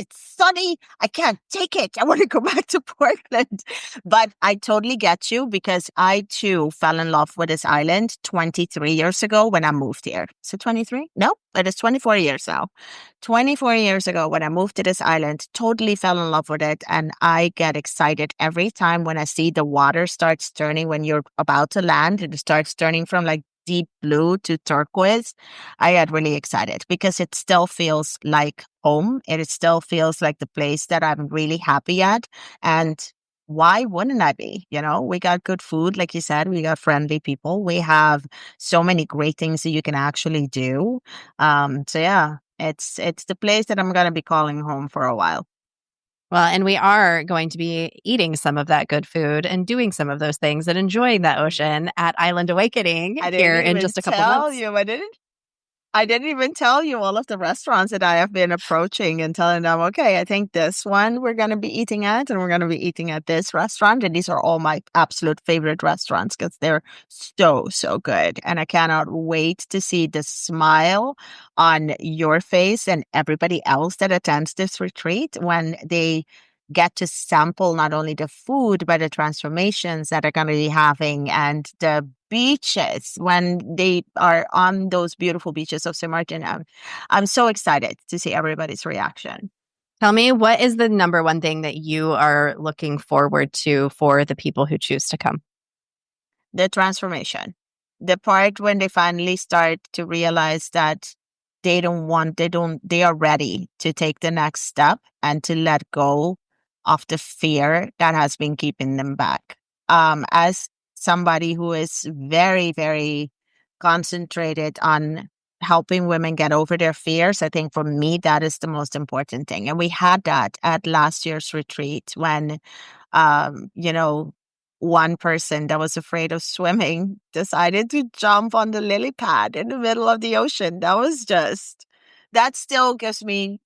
sunny. I can't take it. I want to go back to Portland. But I totally get you because I too fell in love with this island 23 years ago when I moved here. So 23? No, it is 24 years now. 24 years ago when I moved to this island, totally fell in love with it. And I get excited every time when I see the water starts turning when you're about to land. It starts turning from like deep blue to turquoise. I get really excited because it still feels like home. It still feels like the place that I'm really happy at. And why wouldn't I be? You know, we got good food, like you said, we got friendly people. We have so many great things that you can actually do. So yeah, it's the place that I'm gonna be calling home for a while. well, and we are going to be eating some of that good food and doing some of those things and enjoying that ocean at Island Awakening I here didn't in even just a couple tell months. you. I didn't even tell you all of the restaurants that I have been approaching and telling them, okay, I think this one we're going to be eating at, and we're going to be eating at this restaurant. And these are all my absolute favorite restaurants because they're so, so good. And I cannot wait to see the smile on your face and everybody else that attends this retreat when they get to sample not only the food, but the transformations that are going to be having and the beaches when they are on those beautiful beaches of St. Martin. I'm so excited to see everybody's reaction. Tell me, what is the number one thing that you are looking forward to for the people who choose to come? The transformation, the part when they finally start to realize that they are ready to take the next step and to let go of the fear that has been keeping them back. As somebody who is very, very concentrated on helping women get over their fears, I think for me, that is the most important thing. And we had that at last year's retreat when, you know, one person that was afraid of swimming decided to jump on the lily pad in the middle of the ocean. That still gives me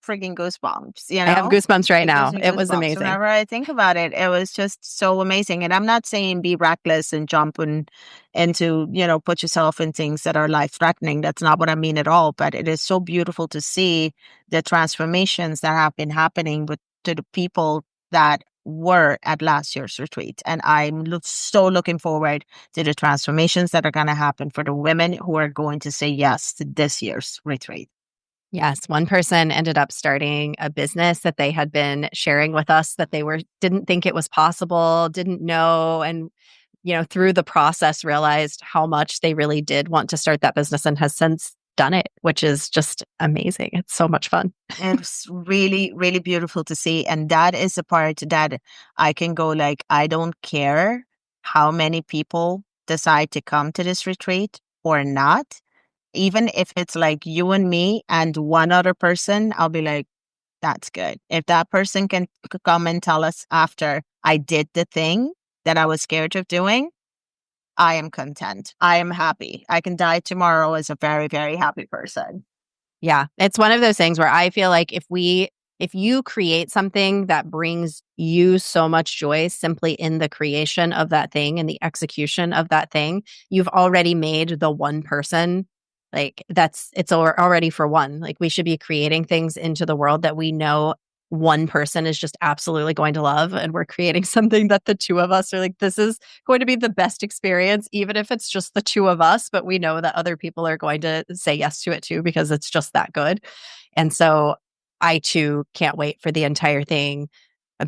freaking goosebumps, you I have know? goosebumps right It gives now. me It was goosebumps amazing. whenever I think about it. It was just so amazing. And I'm not saying be reckless and jump into, put yourself in things that are life threatening. That's not what I mean at all. But it is so beautiful to see the transformations that have been happening to the people that were at last year's retreat. And I'm so looking forward to the transformations that are going to happen for the women who are going to say yes to this year's retreat. Yes, one person ended up starting a business that they had been sharing with us that they didn't think it was possible, didn't know, and through the process realized how much they really did want to start that business and has since done it, which is just amazing. It's so much fun. It's really, really beautiful to see. And that is the part that I can go like, I don't care how many people decide to come to this retreat or not. Even if it's like you and me and one other person, I'll be like, that's good. If that person can come and tell us after I did the thing that I was scared of doing, I am content. I am happy. I can die tomorrow as a very, very happy person. Yeah, it's one of those things where I feel like if you create something that brings you so much joy simply in the creation of that thing and the execution of that thing, you've already made the one person like it's already for one. Like we should be creating things into the world that we know one person is just absolutely going to love. And we're creating something that the two of us are like, this is going to be the best experience, even if it's just the two of us. But we know that other people are going to say yes to it too, because it's just that good. And so I too can't wait for the entire thing,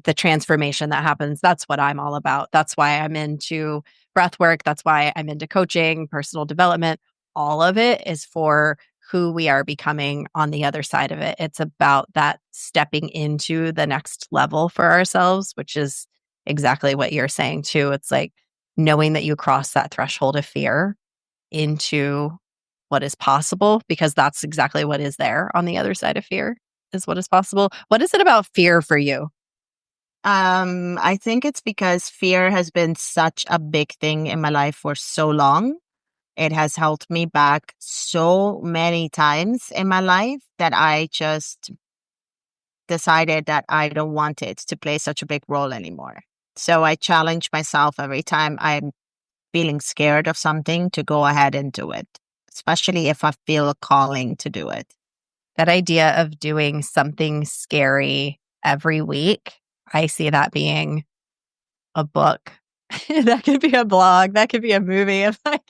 the transformation that happens. That's what I'm all about. That's why I'm into breath work. That's why I'm into coaching, personal development. All of it is for who we are becoming on the other side of it. It's about that stepping into the next level for ourselves, which is exactly what you're saying too. It's like knowing that you cross that threshold of fear into what is possible, because that's exactly what is there on the other side of fear is what is possible. What is it about fear for you? I think it's because fear has been such a big thing in my life for so long. It has held me back so many times in my life that I just decided that I don't want it to play such a big role anymore. So I challenge myself every time I'm feeling scared of something to go ahead and do it, especially if I feel a calling to do it. That idea of doing something scary every week, I see that being a book. That could be a blog. That could be a movie. Of like,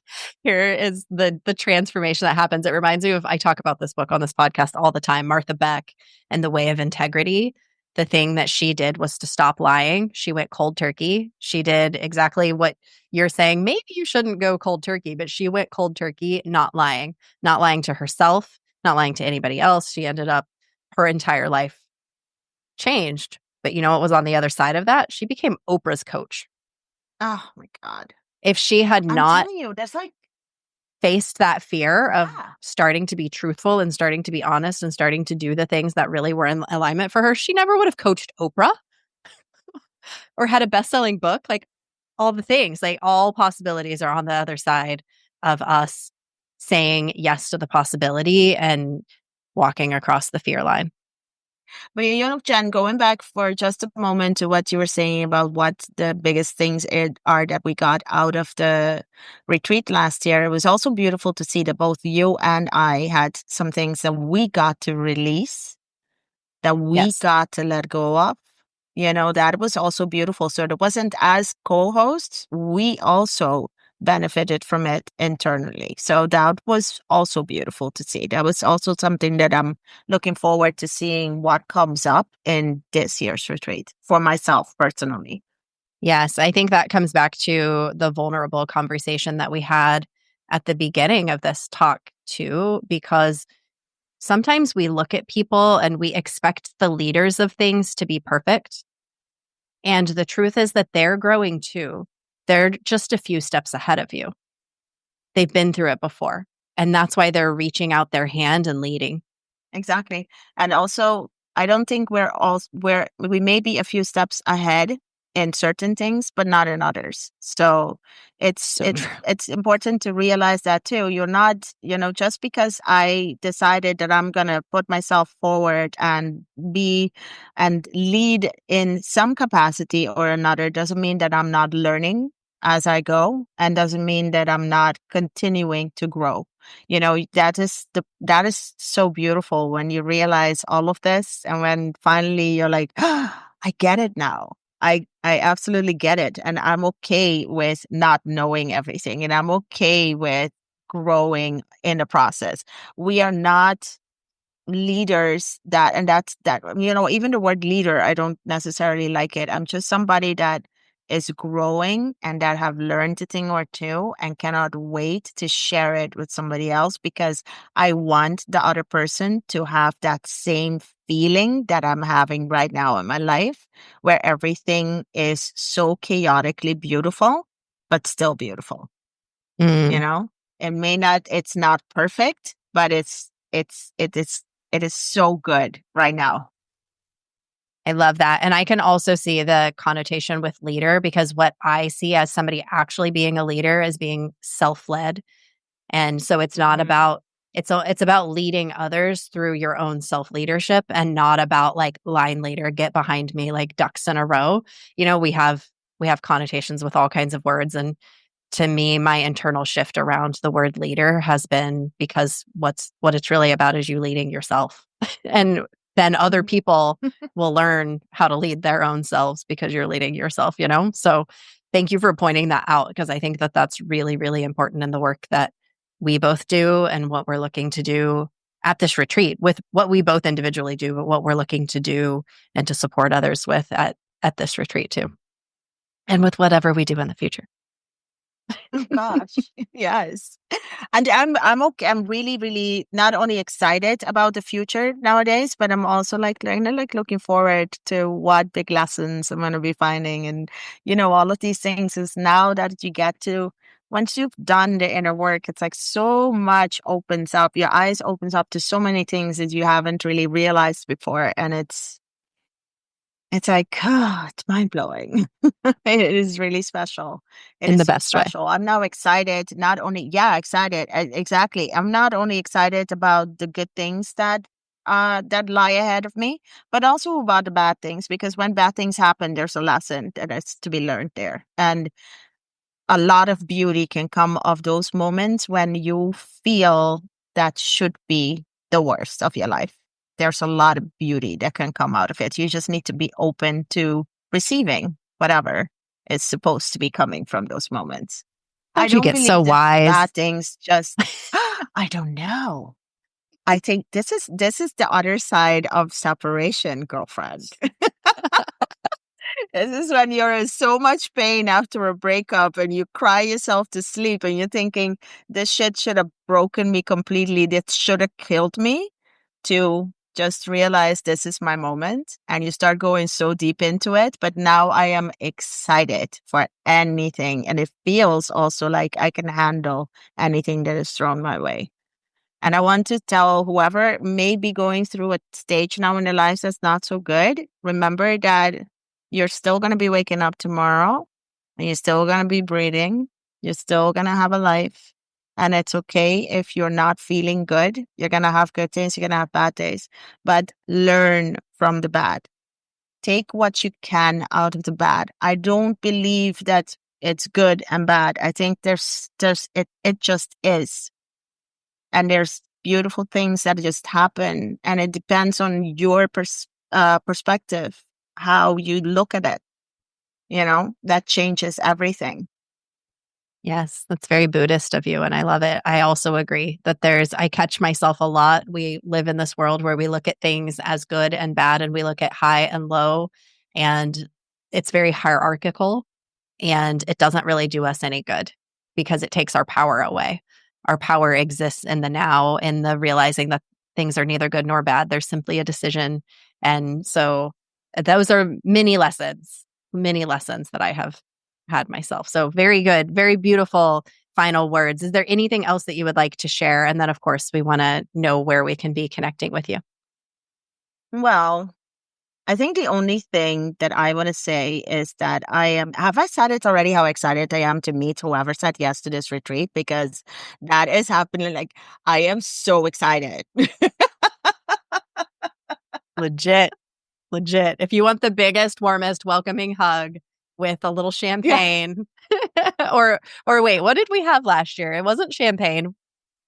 here is the transformation that happens. It reminds me of, I talk about this book on this podcast all the time, Martha Beck and the Way of Integrity. The thing that she did was to stop lying. She went cold turkey. She did exactly what you're saying. Maybe you shouldn't go cold turkey, but she went cold turkey, not lying to herself, not lying to anybody else. She ended up, her entire life changed. But you know what was on the other side of that? She became Oprah's coach. Oh my God. If she had I'm not telling you, that's like, faced that fear of yeah. starting to be truthful and starting to be honest and starting to do the things that really were in alignment for her, she never would have coached Oprah or had a best-selling book. Like all the things, like all possibilities are on the other side of us saying yes to the possibility and walking across the fear line. But Jen, going back for just a moment to what you were saying about what the biggest things are that we got out of the retreat last year, it was also beautiful to see that both you and I had some things that we got to release, that we Yes. got to let go of. That was also beautiful. So it wasn't as co-hosts, we also benefited from it internally. So that was also beautiful to see. That was also something that I'm looking forward to seeing what comes up in this year's retreat for myself personally. Yes, I think that comes back to the vulnerable conversation that we had at the beginning of this talk, too, because sometimes we look at people and we expect the leaders of things to be perfect. And the truth is that they're growing too. They're just a few steps ahead of you. They've been through it before. And that's why they're reaching out their hand and leading. Exactly. And also, I don't think we may be a few steps ahead in certain things, but not in others. So it's So it's true. it's important to realize that too. You're not, just because I decided that I'm gonna put myself forward and be and lead in some capacity or another doesn't mean that I'm not learning as I go, and doesn't mean that I'm not continuing to grow. That is so beautiful when you realize all of this, and when finally you're like, I get it now. I absolutely get it, and I'm okay with not knowing everything, and I'm okay with growing in the process. We are not leaders even the word leader, I don't necessarily like it. I'm just somebody that is growing and that have learned a thing or two and cannot wait to share it with somebody else, because I want the other person to have that same feeling that I'm having right now in my life, where everything is so chaotically beautiful but still beautiful. you Mm, know it's not perfect, but it is so good right now. I love that. And I can also see the connotation with leader, because what I see as somebody actually being a leader is being self-led. And so it's not Mhm. about, it's about leading others through your own self-leadership, and not about like line leader, get behind me like ducks in a row. We have connotations with all kinds of words. And to me, my internal shift around the word leader has been because what it's really about is you leading yourself. And then other people will learn how to lead their own selves because you're leading yourself, you know? So thank you for pointing that out because I think that that's really, really important in the work that we both do and what we're looking to do at this retreat with what we both individually do, but what we're looking to do and to support others with at this retreat too. And with whatever we do in the future. Oh gosh, yes. And I'm okay. I'm really, really not only excited about the future nowadays, but I'm also like like looking forward to what big lessons I'm gonna be finding. And all of these things is now that you get to once you've done the inner work, it's like so much opens up. Your eyes opens up to so many things that you haven't really realized before. And it's like, it's mind blowing. It is really special. It In is the so best way. special. I'm now excited, not only, yeah, excited. Exactly. I'm not only excited about the good things that lie ahead of me, but also about the bad things, because when bad things happen, there's a lesson that is to be learned there. And a lot of beauty can come of those moments when you feel that should be the worst of your life. There's a lot of beauty that can come out of it. You just need to be open to receiving whatever is supposed to be coming from those moments. I How'd you don't get so believe that wise? bad things just, I don't know. I think this is the other side of separation, girlfriend. This is when you're in so much pain after a breakup and you cry yourself to sleep and you're thinking, this shit should have broken me completely. This should have killed me, to just realize this is my moment. And you start going so deep into it. But now I am excited for anything. And it feels also like I can handle anything that is thrown my way. And I want to tell whoever may be going through a stage now in their lives that's not so good, remember that you're still going to be waking up tomorrow and you're still going to be breathing. You're still going to have a life. And it's okay if you're not feeling good. You're going to have good days, you're going to have bad days, but learn from the bad. Take what you can out of the bad. I don't believe that it's good and bad. I think it just is. And there's beautiful things that just happen, and it depends on your perspective, how you look at it. That changes everything. Yes, that's very Buddhist of you. And I love it. I also agree that I catch myself a lot. We live in this world where we look at things as good and bad, and we look at high and low, and it's very hierarchical. And it doesn't really do us any good because it takes our power away. Our power exists in the now, in the realizing that things are neither good nor bad. There's simply a decision. And so those are many lessons that I have had myself. So very good, very beautiful final words. Is there anything else that you would like to share? And then, of course, we want to know where we can be connecting with you. Well, I think the only thing that I want to say is that have I said it already how excited I am to meet whoever said yes to this retreat? Because that is happening. Like, I am so excited. Legit. If you want the biggest, warmest, welcoming hug with a little Yeah. champagne, or wait, what did we have last year? It wasn't champagne.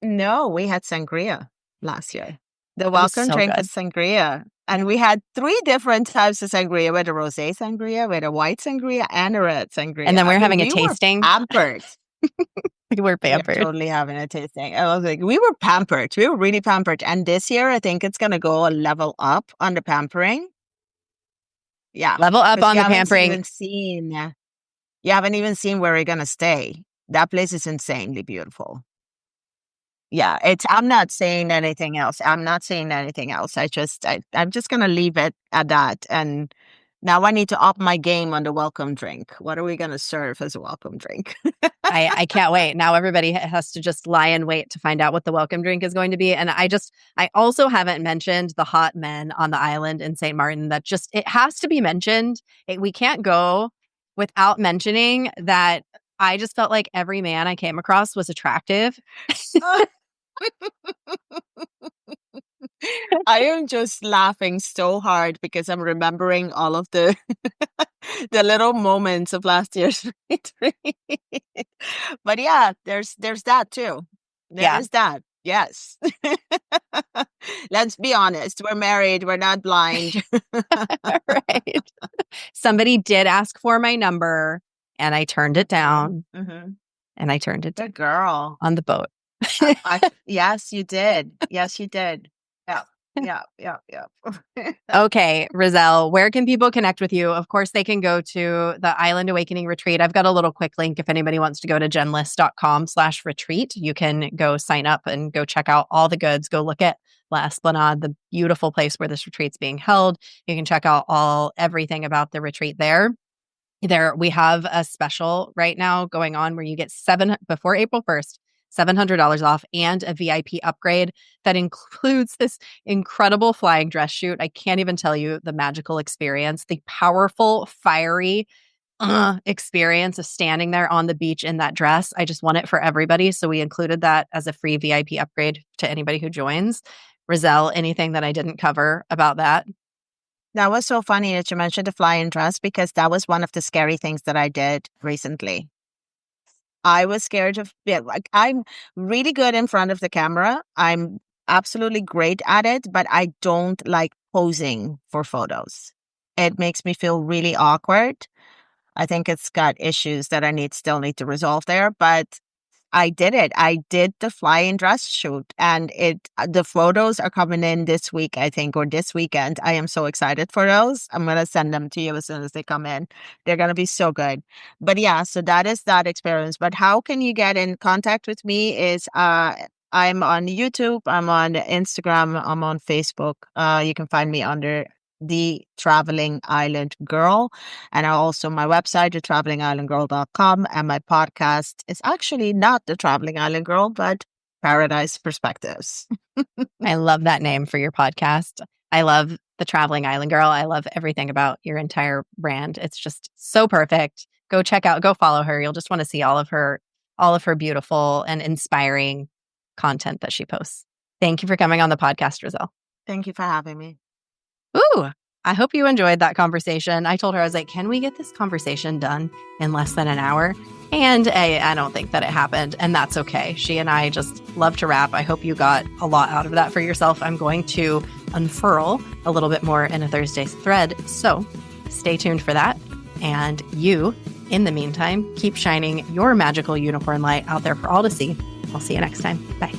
No, we had sangria last year. The It was welcome so drink good. was sangria. And we had 3 different types of sangria. We had a rosé sangria, we had a white sangria, and a red sangria. And then I we're mean, having a we were tasting. pampered. We were We are pampered. totally having a tasting. I was like, we were pampered. We were really pampered. And this year, I think it's going to go a level up on the pampering. Yeah. Level up Because on the pampering. you haven't even seen where we're going to stay. That place is insanely beautiful. Yeah, I'm not saying anything else. I'm just going to leave it at that. And now I need to up my game on the welcome drink. What are we going to serve as a welcome drink? I can't wait. Now everybody has to just lie in wait to find out what the welcome drink is going to be. And I also haven't mentioned the hot men on the island in St. Martin. It has to be mentioned. We can't go without mentioning that I just felt like every man I came across was attractive. I am just laughing so hard because I'm remembering all of the the little moments of last year's retreat. But yeah, there's that too. There Yeah. is that. Yes. Let's be honest. We're married. We're not blind. Right. Somebody did ask for my number and I turned it down. Mm-hmm. And I turned it down Good girl. on the boat. Yes, you did. Yes, you did. Yeah. Yeah. Yeah. Yeah. Okay, Riselle, where can people connect with you? Of course, they can go to the Island Awakening Retreat. I've got a little quick link if anybody wants to go to jenlist.com/retreat. You can go sign up and go check out all the goods. Go look at La Esplanade, the beautiful place where this retreat's being held. You can check out everything about the retreat there. We have a special right now going on where you get before April 1st, $700 off and a VIP upgrade that includes this incredible flying dress shoot. I can't even tell you the magical experience, the powerful, fiery experience of standing there on the beach in that dress. I just want it for everybody. So we included that as a free VIP upgrade to anybody who joins. Riselle, anything that I didn't cover about that? That was so funny that you mentioned the flying dress because that was one of the scary things that I did recently. I was scared of like I'm really good in front of the camera. I'm absolutely great at it, but I don't like posing for photos. It makes me feel really awkward. I think it's got issues that still need to resolve there, but I did it. I did the flying dress shoot and the photos are coming in this week, I think, or this weekend. I am so excited for those. I'm going to send them to you as soon as they come in. They're going to be so good. But yeah, so that is that experience. But how can you get in contact with me is, I'm on YouTube, I'm on Instagram, I'm on Facebook. You can find me under The Traveling Island Girl. And also my website, thetravelingislandgirl.com. And my podcast is actually not The Traveling Island Girl, but Paradise Perspectives. I love that name for your podcast. I love The Traveling Island Girl. I love everything about your entire brand. It's just so perfect. Go follow her. You'll just want to see all of her beautiful and inspiring content that she posts. Thank you for coming on the podcast, Riselle. Thank you for having me. Ooh, I hope you enjoyed that conversation. I told her, I was like, can we get this conversation done in less than an hour? And I don't think that it happened, and that's okay. She and I just love to rap. I hope you got a lot out of that for yourself. I'm going to unfurl a little bit more in a Thursday's thread, so stay tuned for that. And you, in the meantime, keep shining your magical unicorn light out there for all to see. I'll see you next time. Bye.